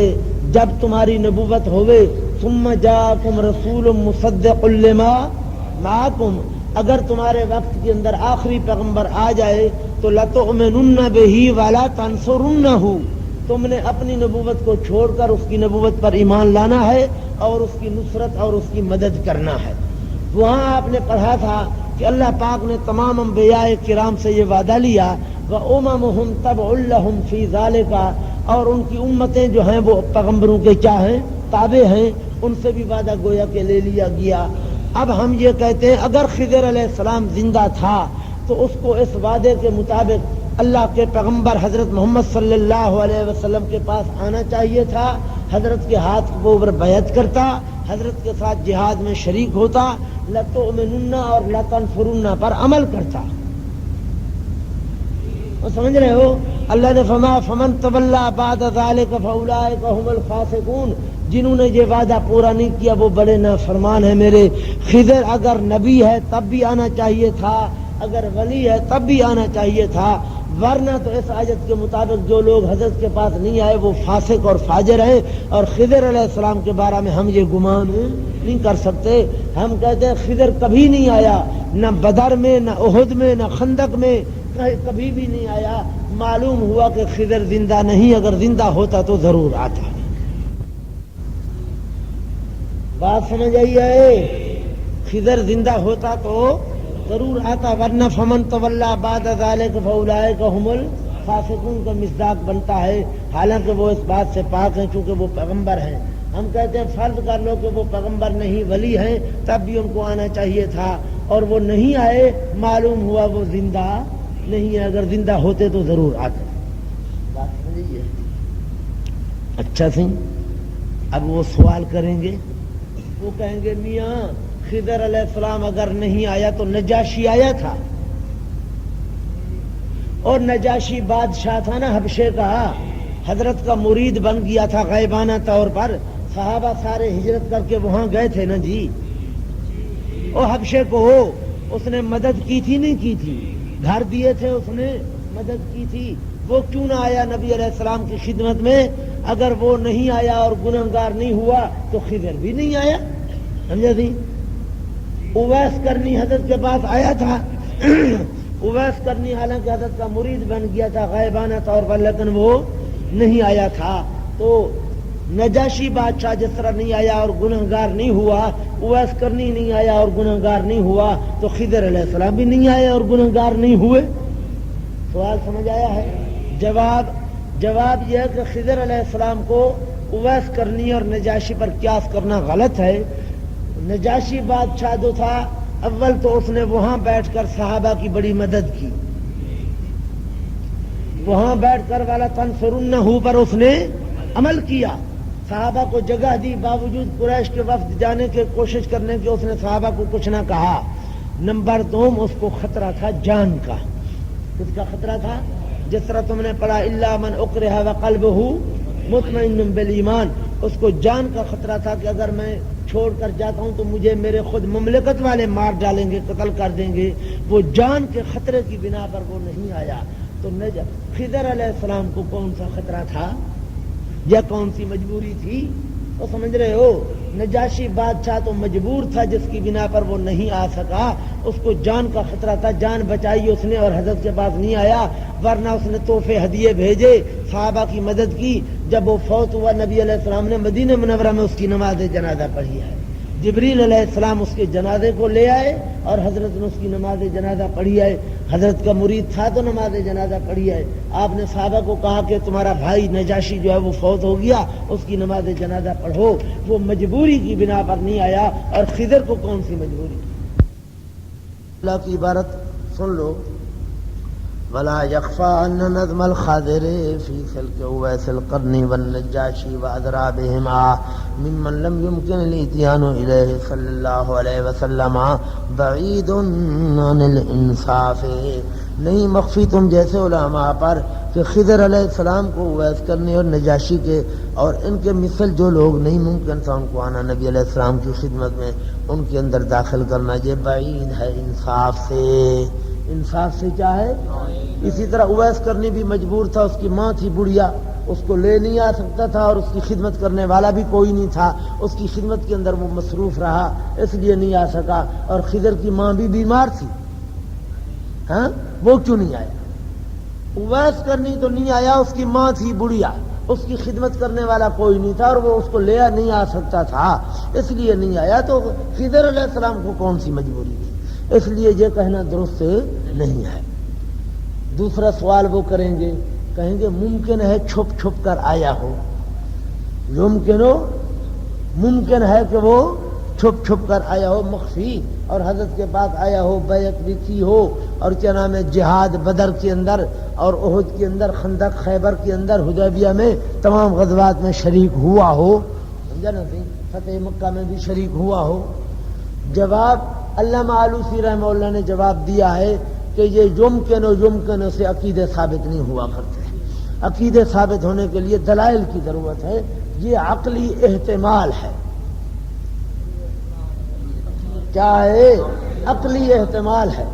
جب تمہاری نبوت ہوئے ثم جاءکم رسول مصدق لما معکم، اگر تمہارے وقت کے اندر آخری پیغمبر آ جائے تو لتؤمنن بہ ولا تنصرنہ، تم نے اپنی نبوت کو چھوڑ کر اس کی نبوت پر ایمان لانا ہے اور اس کی نصرت اور اس کی مدد کرنا ہے۔ وہاں آپ نے پڑھا تھا کہ اللہ پاک نے تمام انبیاء کرام سے یہ وعدہ لیا، وَأُمَمُهُمْ تَبْعٌ لَهُمْ فِي ذَلِكَ، اور ان کی امتیں جو ہیں وہ پیغمبروں کے کیا ہیں؟ تابع ہیں، ان سے بھی وعدہ گویا کہ لے لیا گیا۔ اب ہم یہ کہتے ہیں اگر خضر علیہ السلام زندہ تھا تو اس کو اس وعدے کے مطابق اللہ کے پیغمبر حضرت محمد صلی اللہ علیہ وسلم کے پاس آنا چاہیے تھا، حضرت کے ہاتھ کو اوپر بیعت کرتا، حضرت کے ساتھ جہاد میں شریک ہوتا، لتؤمنن اور لتنصرن پر عمل کرتا۔ اور سمجھ رہے ہو؟ اللہ نے فرمایا فمن تولی بعد ذلک فاولئک هم الفاسقون، جنہوں نے یہ وعدہ پورا نہیں کیا وہ بڑے نافرمان ہیں میرے۔ خضر اگر نبی ہے تب بھی آنا چاہیے تھا، اگر ولی ہے تب بھی آنا چاہیے تھا، ورنہ تو اس آیت کے مطابق جو لوگ حضرت کے پاس نہیں آئے وہ فاسق اور فاجر ہیں۔ اور خضر علیہ السلام کے بارے میں ہم یہ گمان نہیں کر سکتے۔ ہم کہتے ہیں خضر کبھی نہیں آیا، نہ بدر میں، نہ احد میں، نہ خندق میں، کبھی بھی نہیں آیا۔ معلوم ہوا کہ خضر زندہ نہیں، اگر زندہ ہوتا تو ضرور آتا۔ بات سمجھ آئی ہے؟ خضر زندہ ہوتا تو ضرور آتا، ورنہ فمن تولی بعد ذلک فاولئک هم الفاسقون کا مصداق بنتا ہے، حالانکہ وہ اس بات سے پاک ہیں چونکہ وہ پیغمبر ہیں۔ ہم کہتے ہیں فرض کر لو کہ وہ پیغمبر نہیں ولی ہیں، تب بھی ان کو آنا چاہیے تھا، اور وہ نہیں آئے، معلوم ہوا وہ زندہ نہیں ہے، اگر زندہ ہوتے تو ضرور آتے۔ بات سمجھیے؟ اچھا سی، اب وہ سوال کریں گے، وہ کہیں گے میاں خضر علیہ السلام اگر نہیں آیا تو نجاشی آیا تھا، اور نجاشی بادشاہ تھا نا حبشے کا، حضرت کا مرید بن گیا تھا غیبانہ طور پر، صحابہ سارے ہجرت کر کے وہاں گئے تھے نا جی، اور حبشے کو اس نے مدد کی تھی نہیں کی تھی؟ گھر دیے تھے، اس نے مدد کی تھی، وہ کیوں نہ آیا نبی علیہ السلام کی خدمت میں؟ اگر وہ نہیں آیا اور گنہگار نہیں ہوا تو خضر بھی نہیں آیا، سمجھا تھی؟ اویس کرنی حضرت کے پاس آیا تھا، اویس کرنی حالانکہ حضرت کا مرید بن گیا تھا غائبانہ طور پر، لیکن وہ نہیں آیا تھا۔ تو نجاشی بادشاہ جس طرح نہیں آیا اور گنہگار نہیں ہوا، اویس کرنی نہیں آیا اور گنہگار نہیں ہوا، تو خضر علیہ السلام بھی نہیں آئے اور گنہگار نہیں ہوئے۔ سوال سمجھ آیا ہے؟ جواب یہ ہے کہ خضر علیہ السلام کو اویس کرنی اور نجاشی پر قیاس کرنا غلط ہے۔ نجاشی بادشاہ جو تھا، اول تو اس نے وہاں بیٹھ کر صحابہ کی بڑی مدد کی، وہاں بیٹھ کر والا تنصرنہ پر اس نے عمل کیا، صحابہ کو جگہ دی، باوجود قریش کے وفد جانے کی کوشش کرنے کے اس نے صحابہ کو کچھ نہ کہا۔ نمبر دو، اس کو خطرہ تھا جان کا۔ کس کا خطرہ تھا؟ جس طرح تم نے پڑھا الا من اکرہ وقلبہ مطمئن بالایمان، اس کو جان کا خطرہ تھا کہ اگر میں چھوڑ کر جاتا ہوں تو مجھے میرے خود مملکت والے مار ڈالیں گے، قتل کر دیں گے۔ وہ جان کے خطرے کی بنا پر وہ نہیں آیا۔ تو خضر علیہ السلام کو کون سا خطرہ تھا یا کون سی مجبوری تھی؟ وہ سمجھ رہے ہو؟ نجاشی بادشاہ تو مجبور تھا جس کی بنا پر وہ نہیں آ سکا، اس کو جان کا خطرہ تھا، جان بچائی اس نے اور حضرت کے پاس نہیں آیا، ورنہ اس نے تحفے ہدیے بھیجے، صحابہ کی مدد کی۔ جب وہ فوت ہوا نبی علیہ السلام نے مدینہ منورہ میں اس کی نماز جنازہ پڑھی ہے۔ جبریل علیہ السلام اس کے جنازے کو لے آئے اور حضرت نے اس کی نماز جنازہ پڑھی ہے. حضرت کا مرید تھا تو نماز جنازہ پڑھی ہے. آپ نے صحابہ کو کہا کہ تمہارا بھائی نجاشی جو ہے وہ فوت ہو گیا, اس کی نماز جنازہ پڑھو. وہ مجبوری کی بنا پر نہیں آیا. اور خضر کو کون سی مجبوری؟ اللہ کی عبارت سن لو. ولا يخفى ان نظم الخاضر في سلك اويس القرن والنجاشي واضرابهما ممن لم يمكن الاتيان اليه صلى الله عليه وسلم بعيد عن الانصاف. نہیں مخفی تم جیسے علماء پر کہ خضر علیہ السلام کو اویس کرنے اور نجاشی کے اور ان کے مثل جو لوگ نہیں ممکن تھا ان کو آنا نبی علیہ السلام کی خدمت میں, ان کے اندر داخل کرنا یہ بعید ہے انصاف سے. انصاف سے کیا ہے؟ اسی طرح اویس کرنی بھی مجبور تھا, اس کی ماں تھی بڑھیا, اس کو لے نہیں آ سکتا تھا اور اس کی خدمت کرنے والا بھی کوئی نہیں تھا. اس کی خدمت کے اندر وہ مصروف رہا اس لیے نہیں آ سکا. اور خضر کی ماں بھی بیمار تھی, ہاں وہ کیوں نہیں آیا؟ اویس کرنی تو نہیں آیا, اس کی ماں تھی بڑھیا, اس کی خدمت کرنے والا کوئی نہیں تھا اور وہ اس کو لے نہیں آ سکتا تھا اس لیے نہیں آیا. تو خضر علیہ السلام کو کون سی مجبوری تھی؟ اس لیے یہ کہنا درست نہیں ہے. دوسرا سوال وہ کریں گے, کہیں گے ممکن ہے چھپ چھپ کر آیا ہو, ممکن ہے کہ وہ چھپ چھپ کر آیا ہو مخفی, اور حضرت کے پاس آیا ہو, بیعت بھی کی ہو, اور کیا نام ہے جہاد بدر کے اندر اور احد کے اندر, خندق خیبر کے اندر, حدیبیہ میں تمام غزوات میں شریک ہوا ہو, سمجھا نا, فتح مکہ میں بھی شریک ہوا ہو. جواب علامہ آلوسی رحمہ اللہ نے جواب دیا ہے کہ یہ یمکن سے عقیدے ثابت نہیں ہوا کرتے. عقیدے ثابت ہونے کے لیے دلائل کی ضرورت ہے. یہ عقلی احتمال ہے. کیا ہے؟ عقلی احتمال ہے,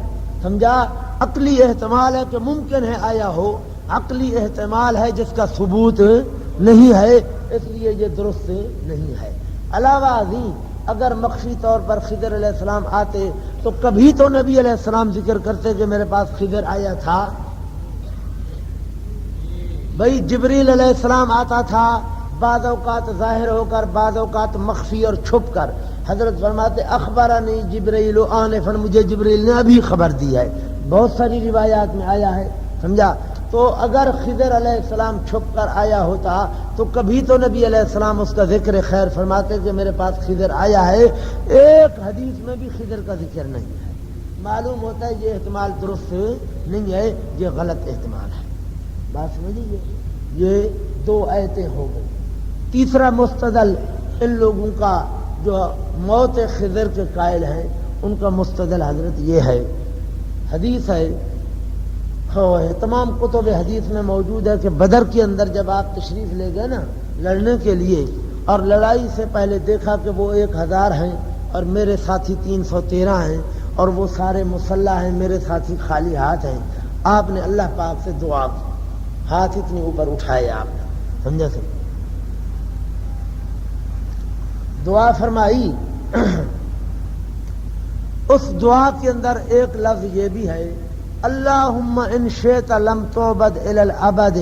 سمجھا؟ عقلی احتمال ہے کہ ممکن ہے آیا ہو, عقلی احتمال ہے جس کا ثبوت نہیں ہے, اس لیے یہ درست نہیں ہے. علاوہ ازیں اگر مخفی طور پر خضر علیہ السلام آتے تو کبھی تو نبی علیہ السلام ذکر کرتے کہ میرے پاس خضر آیا تھا. بھئی جبریل علیہ السلام آتا تھا, بعض اوقات ظاہر ہو کر, بعض اوقات مخفی اور چھپ کر. حضرت فرماتے اخبرنی جبریل آنفا, مجھے جبریل نے ابھی خبر دی ہے. بہت ساری روایات میں آیا ہے, سمجھا؟ تو اگر خضر علیہ السلام چھپ کر آیا ہوتا تو کبھی تو نبی علیہ السلام اس کا ذکر خیر فرماتے کہ میرے پاس خضر آیا ہے. ایک حدیث میں بھی خضر کا ذکر نہیں ہے. معلوم ہوتا ہے یہ احتمال درست نہیں ہے, یہ غلط احتمال ہے. بات سمجھیے, یہ دو آیتیں ہو گئی. تیسرا مستدل ان لوگوں کا جو موت خضر کے قائل ہیں ان کا مستدل حضرت یہ ہے, حدیث ہے تمام کتب حدیث میں موجود ہے کہ بدر کے اندر جب آپ تشریف لے گئے نا لڑنے کے لیے, اور لڑائی سے پہلے دیکھا کہ وہ 1000 ہیں اور میرے ساتھی 313 ہیں اور وہ سارے مسلح ہیں, میرے ساتھی خالی ہاتھ ہیں. آپ نے اللہ پاک سے دعا کی, ہاتھ اتنے اوپر اٹھائے آپ نے, سمجھا سر؟ دعا فرمائی. اس دعا کے اندر ایک لفظ یہ بھی ہے, اللہم ان شئت لم تعبد الی الابد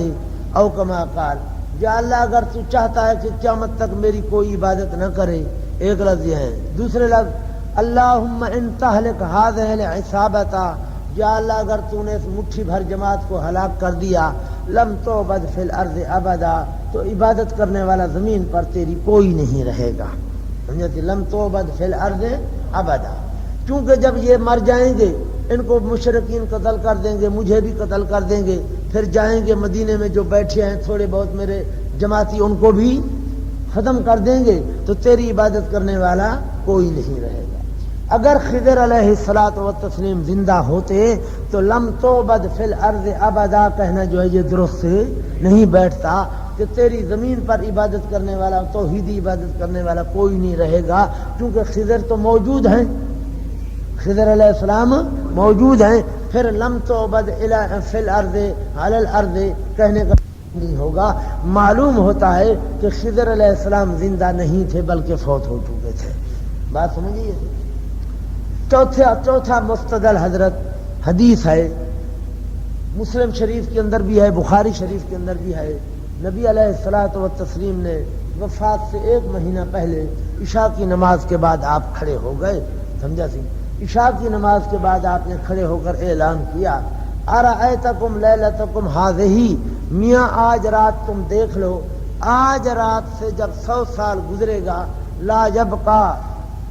او کما قال, یا اللہ اگر تو چاہتا ہے کہ قیامت تک میری کوئی عبادت نہ کرے. ایک لفظ یہ ہے. دوسرے لفظ اللہم ان تہلک ہذہ العصابۃ, یا اللہ اگر تو نے اس مٹھی بھر جماعت کو ہلاک کر دیا, لم تعبد فی الارض ابدا, تو عبادت کرنے والا زمین پر تیری کوئی نہیں رہے گا. سمجھتے؟ لم تعبد فی الارض ابدا, کیونکہ جب یہ مر جائیں گے ان کو مشرکین قتل کر دیں گے, مجھے بھی قتل کر دیں گے, پھر جائیں گے مدینے میں جو بیٹھے ہیں تھوڑے بہت میرے جماعتی ان کو بھی ختم کر دیں گے, تو تیری عبادت کرنے والا کوئی نہیں رہے گا. اگر خضر علیہ الصلوۃ والتسلیم زندہ ہوتے تو لم تعبد فی الارض ابدا کہنا جو ہے یہ درست نہیں بیٹھتا کہ تیری زمین پر عبادت کرنے والا, توحیدی عبادت کرنے والا کوئی نہیں رہے گا, کیونکہ خضر تو موجود ہیں, خضر علیہ السلام موجود ہیں. پھر لم تعبد فی الارض علی الارض کہنے کا نہیں ہوگا. معلوم ہوتا ہے کہ خضر علیہ السلام زندہ نہیں تھے بلکہ فوت ہو چکے تھے. بات سمجھیے. چوتھا مستدل حضرت حدیث ہے, مسلم شریف کے اندر بھی ہے, بخاری شریف کے اندر بھی ہے. نبی علیہ الصلوۃ والتسلیم نے وفات سے 1 مہینہ پہلے عشاء کی نماز کے بعد آپ کھڑے ہو گئے، سمجھا سی؟ عشاء کی نماز کے بعد آپ نے کھڑے ہو کر اعلان کیا ارأیتکم لیلتکم ھذہ، میاں آج رات تم دیکھ لو، آج رات سے جب 100 سال گزرے گا، لا یبقا،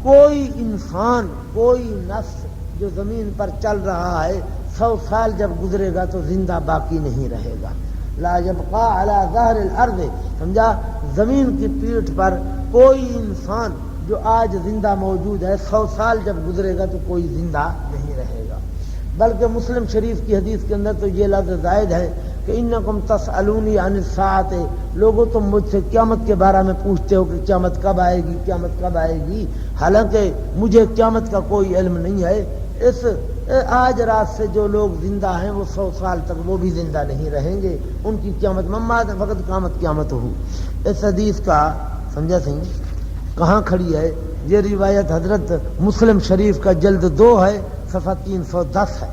کوئی انسان کوئی نفس جو زمین پر چل رہا ہے 100 سال جب گزرے گا تو زندہ باقی نہیں رہے گا، لا یبقا علی ظہر الارض، سمجھا؟ زمین کی پیٹھ پر کوئی انسان جو آج زندہ موجود ہے 100 سال جب گزرے گا تو کوئی زندہ نہیں رہے گا۔ بلکہ مسلم شریف کی حدیث کے اندر تو یہ لفظ زائد ہے کہ انکم تسألونی عن الساعۃ، لوگوں تم مجھ سے قیامت کے بارے میں پوچھتے ہو کہ قیامت کب آئے گی، قیامت کب آئے گی، حالانکہ مجھے قیامت کا کوئی علم نہیں ہے۔ اس آج رات سے جو لوگ زندہ ہیں وہ 100 سال تک وہ بھی زندہ نہیں رہیں گے، ان کی قیامت مماد فقط قیامت ہو۔ اس حدیث کا سمجھا سی کہاں کھڑی ہے؟ یہ روایت حضرت مسلم شریف کا جلد 2 ہے، صفحہ 310 ہے،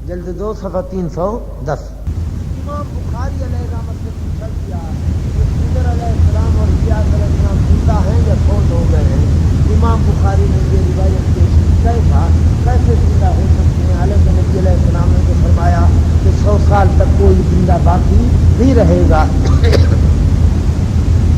جلد 2 صفحہ 310۔ امام بخاری علیہ رحمت سے پوچھا گیا کہ خضر علیہ السلام اور الیاس علیہ السلام زندہ ہیں یا فوت ہو گئے ہیں؟ امام بخاری نے یہ روایت پیش کی، کیسے زندہ ہو سکتے ہیں؟ حالانکہ نبی علیہ السلام نے تو فرمایا کہ 100 سال تک کوئی زندہ باقی نہیں رہے گا۔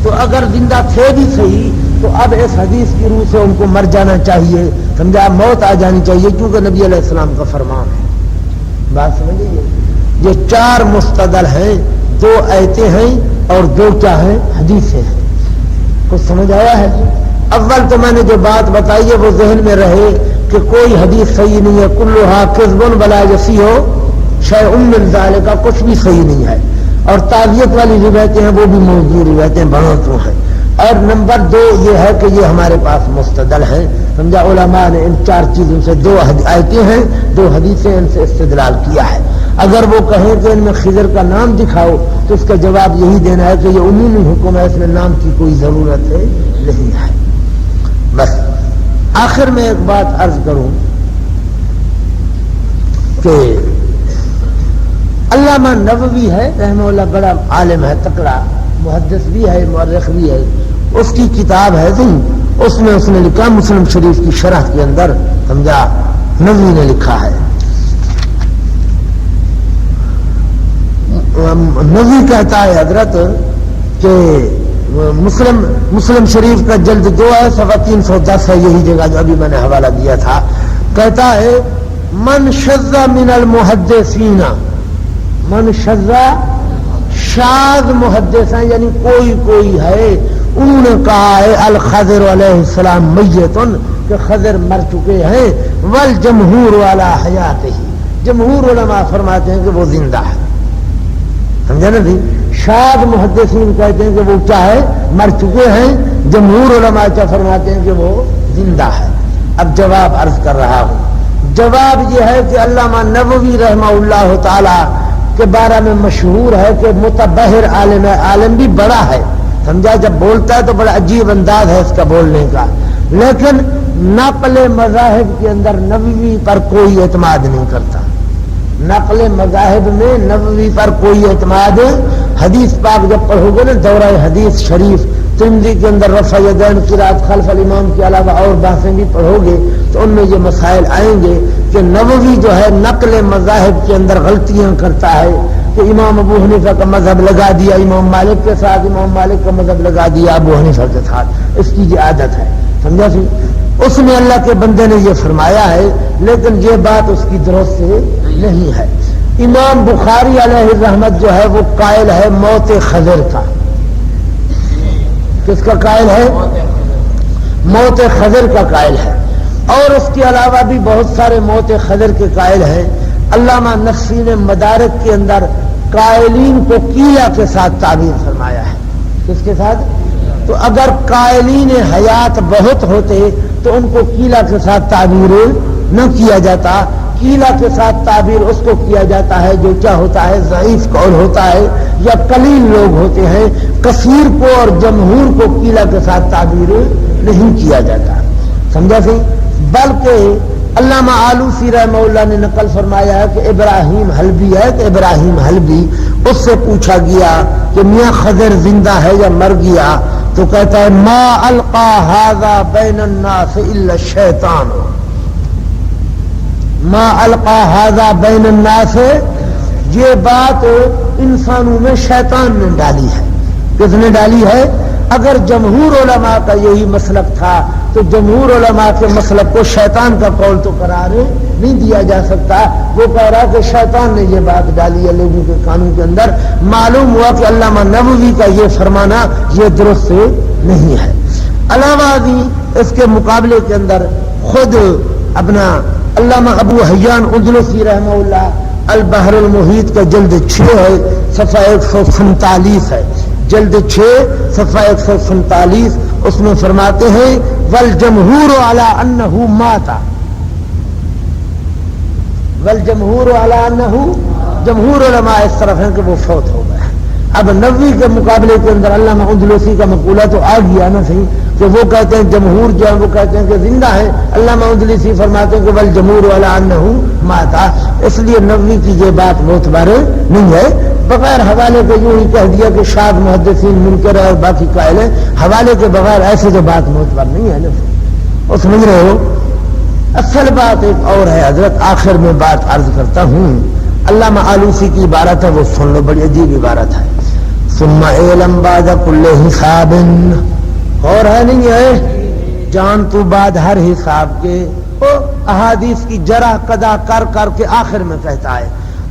تو اگر زندہ تھے بھی صحیح تو اب اس حدیث کی روح سے ان کو مر جانا چاہیے، سمجھا؟ موت آ جانی چاہیے، کیونکہ نبی علیہ السلام کا فرمان ہے۔ بات سمجھیے، یہ 4 مستدل ہیں، 2 آیتیں ہیں اور 2 کیا ہیں؟ حدیثیں ہیں۔ کچھ سمجھ آیا ہے؟ اول تو میں نے جو بات بتائی ہے وہ ذہن میں رہے کہ کوئی حدیث صحیح نہیں ہے، کلھا کذب ولا یصیح شیء من ذلک، کچھ بھی صحیح نہیں ہے، اور تعزیت والی روایتیں ہیں وہ بھی موضوع روایتیں بناتے ہیں۔ اور نمبر 2 یہ ہے کہ یہ ہمارے پاس مستدل ہیں، سمجھا؟ علماء نے ان 4 چیزوں سے 2 آیتیں ہیں، 2 حدیثیں، ان سے استدلال کیا ہے۔ اگر وہ کہیں کہ ان میں خضر کا نام دکھاؤ تو اس کا جواب یہی دینا ہے کہ یہ عمومی حکم ہے، اس میں نام کی کوئی ضرورت ہے نہیں ہے۔ بس آخر میں ایک بات عرض کروں کہ علامہ نووی ہے رحمہ اللہ، بڑا عالم ہے، تکڑا محدث بھی ہے، مورخ بھی ہے، اس کی کتاب ہے اس میں اس نے لکھا مسلم شریف کی شرح کے اندر، سمجھا؟ نووی نے لکھا ہے، نووی کہتا ہے حضرت کہ مسلم شریف کا جلد 2 ہے، صفحہ 310 ہے، یہی جگہ جو ابھی میں نے حوالہ دیا تھا، کہتا ہے من شذ من المحدثین، من شذ، شاذ محدث ہیں یعنی کوئی ہے، انہوں نے کہا ہے الخضر علیہ السلام میتن، کہ خضر مر چکے ہیں، والجمہور علی حیاتہ، جمہور علماء فرماتے ہیں کہ وہ زندہ ہے، سمجھا نا جی؟ شاذ محدثین کہتے ہیں کہ وہ کیا ہے؟ مر چکے ہیں، جمہور علماء کیا فرماتے ہیں کہ وہ زندہ ہے۔ اب جواب عرض کر رہا ہوں، جواب یہ ہے کہ علامہ نووی رحمہ اللہ تعالی کے بارے میں مشہور ہے کہ متبحر عالم ہے، عالم بھی بڑا ہے، سمجھا؟ جب بولتا ہے تو بڑا عجیب انداز ہے اس کا بولنے کا، لیکن نقل مذاہب کے اندر نووی پر کوئی اعتماد نہیں کرتا، نقل مذاہب میں نووی پر کوئی اعتماد۔ حدیث پاک جب پڑھو گے نا، دورہ حدیث شریف ترمذی کے اندر رفع یدین قرات خلف الامام کے علاوہ اور بحثیں بھی پڑھو گے تو ان میں یہ مسائل آئیں گے کہ نووی جو ہے نقل مذاہب کے اندر غلطیاں کرتا ہے، کہ امام ابو حنیفہ کا مذہب لگا دیا امام مالک کے ساتھ، امام مالک کا مذہب لگا دیا ابو حنیفہ کے ساتھ، اس کی یہ عادت ہے، سمجھا سی؟ اس میں اللہ کے بندے نے یہ فرمایا ہے، لیکن یہ بات اس کی درست نہیں ہے۔ امام بخاری علیہ الرحمت جو ہے وہ قائل ہے موت خضر کا، کس کا قائل ہے؟ موت خضر کا قائل ہے، اور اس کے علاوہ بھی بہت سارے موت خضر کے قائل ہیں۔ علامہ نفسی نے مدارک کے اندر قائلین کو کیلا کے ساتھ تعبیر فرمایا ہے، کس کے ساتھ؟ تو اگر قائلین حیات بہت ہوتے تو ان کو کیلا کے ساتھ تعبیر نہ کیا جاتا، کیلا کے ساتھ تعبیر اس کو کیا جاتا ہے جو کیا ہوتا ہے؟ ضعیف قول ہوتا ہے یا قلیل لوگ ہوتے ہیں، کثیر کو اور جمہور کو کیلا کے ساتھ تعبیر نہیں کیا جاتا، سمجھا سی؟ بلکہ علامہ آلوسی رحمہ اللہ نے نقل فرمایا ہے کہ ابراہیم حلبی اس سے پوچھا گیا کہ میاں خضر زندہ ہے یا مر گیا، تو کہتا ہے ما القا ھذا بین الناس الا الشیطان، ما القا ھذا بین الناس، یہ بات انسانوں میں شیطان نے ڈالی ہے۔ کس نے ڈالی ہے؟ اگر جمہور علماء کا یہی مسلک تھا تو جمہور علماء کے مسلک کو شیطان کا قول تو قرار نہیں دیا جا سکتا۔ وہ کہہ رہا کہ شیطان نے یہ بات ڈالی ہے لوگوں کے قانون کے اندر۔ معلوم ہوا کہ علامہ نووی کا یہ فرمانا یہ درست نہیں ہے۔ علاوہ اس کے مقابلے کے اندر خود اپنا علامہ ابو حیان اندلسی رحمہ اللہ البحر المحیط کا جلد 6 ہے، صفحہ 147 ہے، جلد 6 صفحہ 147، اس میں فرماتے ہیں والجمہور علی انہ مات، والجمہور علی انہ، جمہور علماء اس طرف ہیں کہ وہ فوت ہو گئے۔ اب نووی کے مقابلے کے اندر علامہ اندلسی کا مقولہ تو آ گیا نا صحیح، کہ وہ کہتے ہیں جمہور جو ہے وہ کہتے ہیں کہ زندہ ہے، علامہ اندلسی فرماتے ہیں کہ والجمہور علی انہ مات، اس لیے نووی کی یہ بات معتبر نہیں ہے۔ بغیر حوالے کے یوں ہی کہہ دیا کہ شاذ محدثین منکر ہے اور باقی قائل ہے، حوالے کے بغیر ایسے جو بات معتبر نہیں ہے نا، وہ سمجھ رہے ہو۔ اصل بات ایک اور ہے حضرت، آخر میں بات عرض کرتا ہوں، علامہ آلوسی کی عبارت ہے وہ سن لو، بڑی عجیب عبارت ہے۔ ثم علم بعد کل حساب، اور ہے نہیں ہے جان تو بعد ہر حساب کے، احادیث کی جرح قضا کر کر کے آخر میں کہتا ہے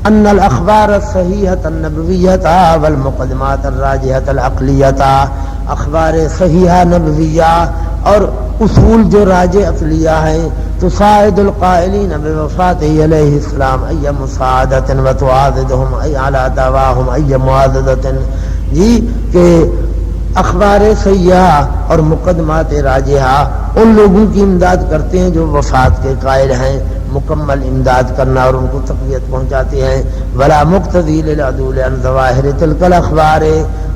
ان الاخبار الصحیحۃ النبویۃ والمقدمات الراجحۃ العقلیۃ، اخبار صحیحہ نبویہ اور اصول جو راجح عقلیہ ہیں، تساعد القائلین بوفاتہ علیہ السلام ای مساعدۃ وتعاضدہم ای علی دعواہم ای معاضدۃ، جی کہ اخبار سیاح اور مقدمات راجحہ ان لوگوں کی امداد کرتے ہیں جو وفات کے قائل ہیں، مکمل امداد کرنا اور ان کو تقویت پہنچاتے ہیں، ولا مقتضی للعدول عن ظواہر تلک الاخبار،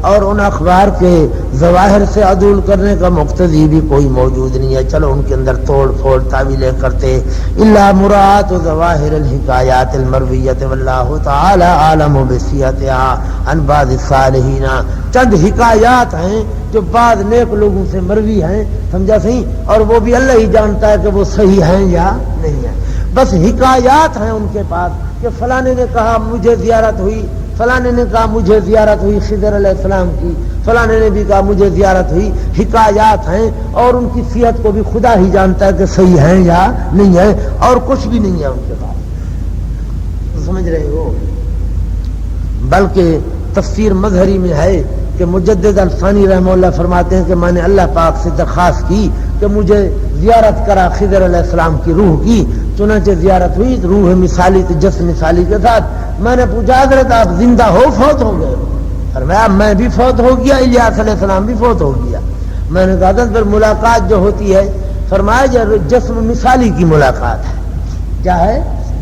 اور ان اخبار کے ظواہر سے عدول کرنے کا مقتضی بھی کوئی موجود نہیں ہے، چلو ان کے اندر توڑ پھوڑ تعویلیں کرتے، الا مراعات ظواہر الحکایات المرویۃ واللہ تعالی عالم بصحتها عن بعض الصالحین، چند حکایات ہیں جو بعض نیک لوگوں سے مروی ہیں، سمجھا صحیح، اور وہ بھی اللہ ہی جانتا ہے کہ وہ صحیح ہیں یا نہیں ہیں، بس حکایات ہیں ان کے پاس کہ فلانے نے کہا مجھے زیارت ہوئی، فلانے نے کہا مجھے زیارت ہوئی خضر علیہ السلام کی، فلانے نے بھی کہا مجھے زیارت ہوئی، حکایات ہیں، اور ان کی صحت کو بھی خدا ہی جانتا ہے کہ صحیح ہیں یا نہیں ہے، اور کچھ بھی نہیں ہے ان کے پاس، سمجھ رہے ہو۔ بلکہ تفسیر مظہری میں ہے کہ مجدد الفانی رحمہ اللہ فرماتے ہیں کہ میں نے اللہ پاک سے درخواست کی کہ مجھے زیارت کرا خضر علیہ السلام کی روح کی، چنانچہ زیارت ہوئی، روح مثالی تھی جسم مثالی کے ساتھ، میں نے پوچھا حضرت آپ زندہ ہو فوت ہو گئے؟ فرمایا میں بھی فوت ہو گیا، الیاس علیہ السلام بھی فوت ہو گیا۔ میں نے کہا حضرت پھر ملاقات جو ہوتی ہے، فرمایا جسم مثالی کی ملاقات ہے، کیا ہے؟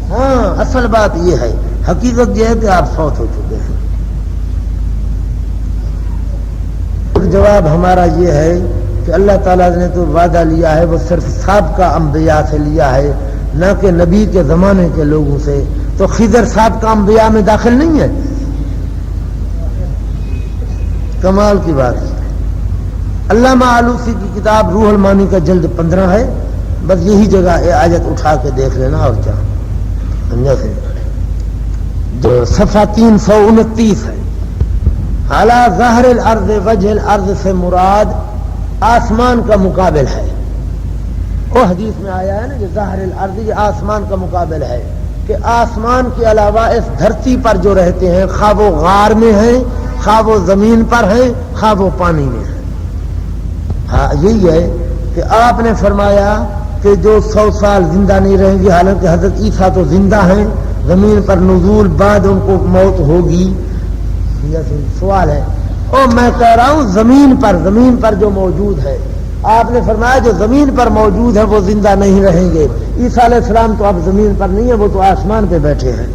ہاں اصل بات یہ ہے، حقیقت یہ ہے کہ آپ فوت ہو چکے ہیں۔ جواب ہمارا یہ ہے کہ اللہ تعالیٰ نے تو وعدہ لیا ہے وہ صرف سابقہ انبیاء سے لیا ہے، نہ کہ نبی کے زمانے کے لوگوں سے، تو خضر سابقہ انبیاء میں داخل نہیں ہے۔ کمال کی بات ہے۔ علامہ آلوسی کی کتاب روح المانی کا جلد 15 ہے، بس یہی جگہ آیت اٹھا کے دیکھ لینا، اور کیا جو صفحہ 329 ہے، اعلی ظاہر الارض وجہ الارض سے مراد آسمان کا مقابل ہے۔ وہ حدیث میں آیا ہے نا کہ ظاہر الارض یہ آسمان کا مقابل ہے، کہ آسمان کے علاوہ اس دھرتی پر جو رہتے ہیں، خواہ وہ غار میں ہیں، خواہ وہ زمین پر ہیں، خواہ وہ پانی میں ہیں۔ ہاں یہی ہے کہ آپ نے فرمایا کہ جو 100 سال زندہ نہیں رہیں گے، حالانکہ حضرت عیسیٰ تو زندہ ہیں، زمین پر نزول بعد ان کو موت ہوگی۔ سوال ہے، اور میں کہہ رہا ہوں زمین پر جو موجود ہے، آپ نے فرمایا جو زمین پر موجود ہے وہ زندہ نہیں رہیں گے۔ عیسیٰ علیہ السلام تو اب زمین پر نہیں ہے، وہ تو آسمان پہ بیٹھے ہیں۔